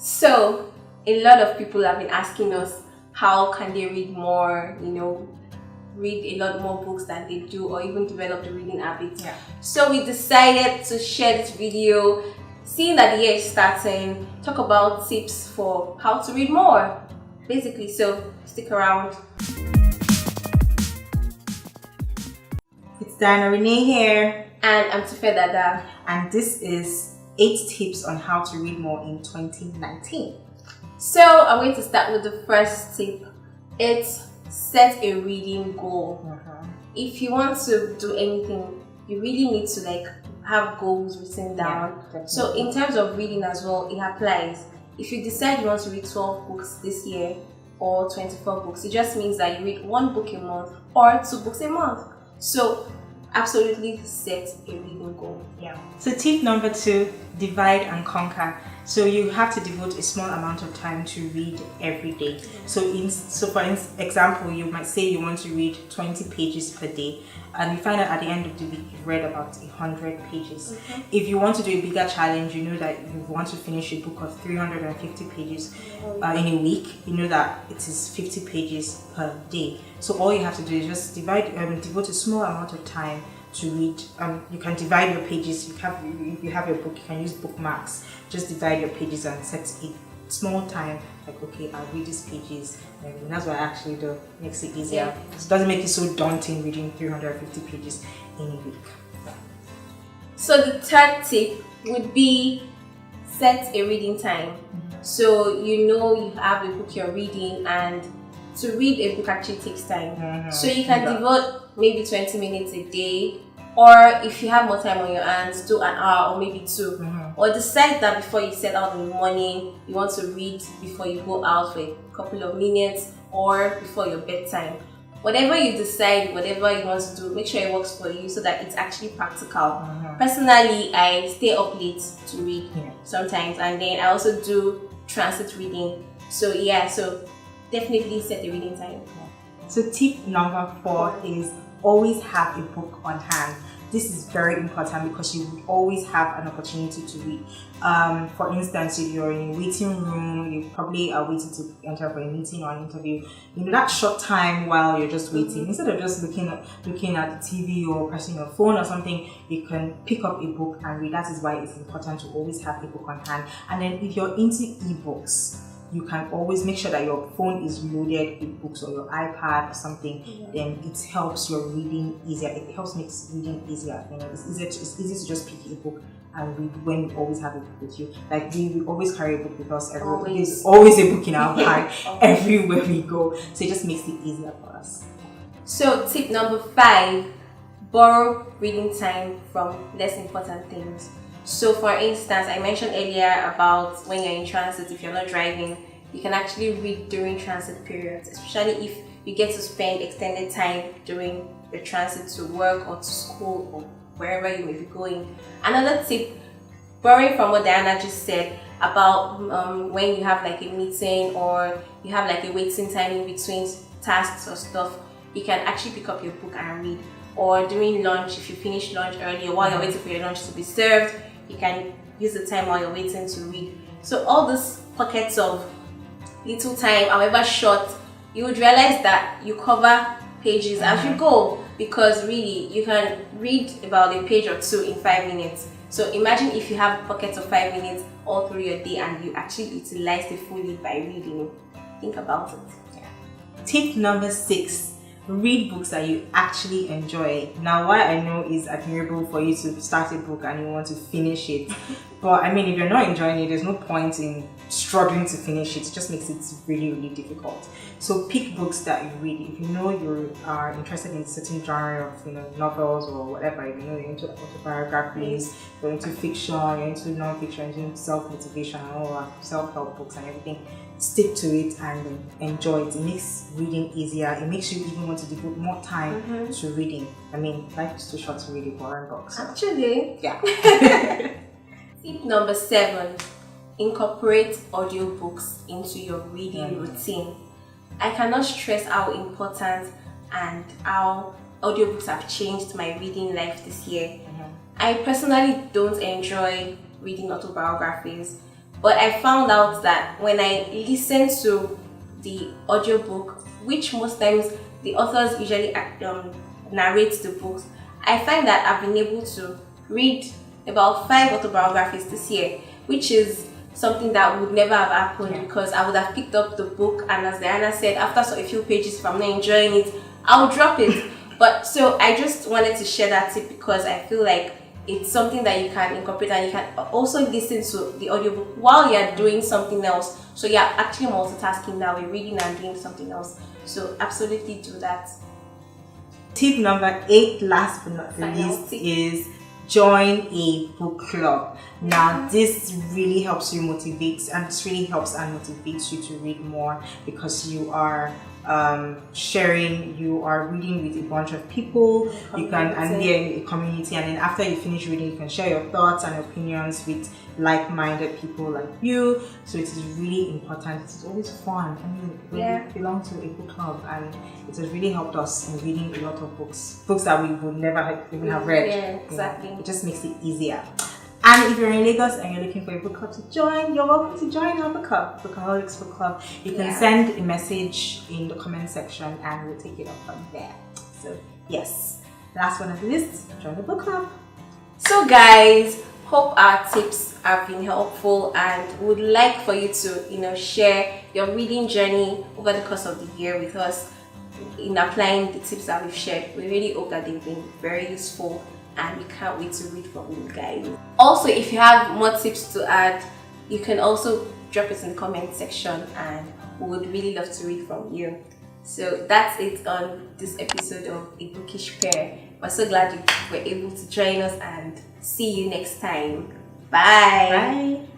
So, a lot of people have been asking us how can they read more, read a lot more books than they do, or even develop the reading habit. Yeah. So we decided to share this video, seeing that the year is starting, talk about tips for how to read more, basically. So stick around. It's Diana Renee here. And I'm Tife Dada. And this is 8 tips on how to read more in 2019. So I'm going to start with the first tip. It's set a reading goal. If you want to do anything, you really need to have goals written down. Yeah, so in terms of reading as well, it applies. If you decide you want to read 12 books this year or 24 books, it just means that you read 1 book a month or 2 books a month. So absolutely set a reading goal. Yeah. So tip number 2, divide and conquer. So you have to devote a small amount of time to read every day. So for example, you might say you want to read 20 pages per day, and you find out at the end of the week you've read about 100 pages. If you want to do a bigger challenge, you know that you want to finish a book of 350 pages in a week. You know that it is 50 pages per day. So all you have to do is just devote a small amount of time to read. You can divide your pages. If you have your book, you can use bookmarks. Just divide your pages and set a small time. Okay, I'll read these pages, and that's what I actually do. It makes it easier. Yeah. So it doesn't make it so daunting reading 350 pages in a week. So the third tip would be set a reading time. So you have a book you're reading, and to read a book actually takes time. So you can devote maybe 20 minutes a day, or if you have more time on your hands, do an hour or maybe 2. Or decide that before you set out in the morning, you want to read before you go out for a couple of minutes or before your bedtime. Whatever you decide, whatever you want to do, make sure it works for you so that it's actually practical. Personally, I stay up late to read sometimes, and then I also do transit reading. So definitely set a reading time. So tip number 4 is always have a book on hand. This is very important because you will always have an opportunity to read. For instance, if you're in a waiting room, you probably are waiting to enter for a meeting or an interview. In that short time while you're just waiting, instead of just looking at the TV or pressing your phone or something, you can pick up a book and read. That is why it's important to always have a book on hand. And then if you're into ebooks, you can always make sure that your phone is loaded with books, or your iPad or something. Then it helps your reading easier. It helps make reading easier. It's easy to just pick a book and read when you always have a book with you. We always carry a book with us everywhere. There's always a book in our bag everywhere we go. So it just makes it easier for us. So tip number 5, borrow reading time from less important things. So for instance, I mentioned earlier about when you're in transit, if you're not driving, you can actually read during transit periods, especially if you get to spend extended time during the transit to work or to school or wherever you may be going. Another tip, borrowing from what Diana just said about when you have a meeting or you have a waiting time in between tasks or stuff, you can actually pick up your book and read. Or during lunch, if you finish lunch early or while you're waiting for your lunch to be served, you can use the time while you're waiting to read. So all these pockets of little time, however short, you would realize that you cover pages as you go, because really you can read about a page or 2 in 5 minutes. So imagine if you have pockets of 5 minutes all through your day and you actually utilize it fully by reading. Think about it. Tip number 6. Read books that you actually enjoy. Now, what I know is admirable for you to start a book and you want to finish it. But if you're not enjoying it, there's no point in struggling to finish it. It just makes it really, really difficult. So pick books that you read. If you know you are interested in a certain genre of novels or whatever, you're into autobiographies, you're into fiction, you're into non-fiction, you're into self-motivation and all that, self-help books and everything, stick to it and enjoy it. It makes reading easier. It makes you even want to devote more time to reading. Life is too short to read a boring book. So. Actually, yeah. Tip number 7, incorporate audiobooks into your reading routine. I cannot stress how important and how audiobooks have changed my reading life this year. I personally don't enjoy reading autobiographies. But I found out that when I listen to the audiobook, which most times the authors usually narrate the books, I find that I've been able to read about 5 autobiographies this year, which is something that would never have happened because I would have picked up the book, and as Diana said, after a few pages, if I'm not enjoying it, I'll drop it. But so I just wanted to share that tip because I feel like it's something that you can incorporate, and you can also listen to the audiobook while you're doing something else. So you're actually multitasking now, you're reading and doing something else. So absolutely do that. Tip number 8, last but not least, is join a book club. Now this really helps you motivate, and this really helps and motivates you to read more because you are sharing, you are reading with a bunch of people, you can, and a community, and then after you finish reading, you can share your thoughts and opinions with like-minded people like you. So it is really important. It's always fun. I mean, we belong to a book club, and it has really helped us in reading a lot of books that we would never even have read. Yeah, exactly. It just makes it easier. And if you're in Lagos and you're looking for a book club to join, you're welcome to join our book club, Bookaholics Book Club. You can send a message in the comment section and we'll take it up from there. So yes, last one on the list, join the book club. So guys, hope our tips have been helpful, and would like for you to share your reading journey over the course of the year with us in applying the tips that we've shared. We really hope that they've been very useful, and we can't wait to read from you guys. Also, if you have more tips to add, you can also drop it in the comment section, and we would really love to read from you. So that's it on this episode of A Bookish Pair. We're so glad you were able to join us, and see you next time. Bye. Bye.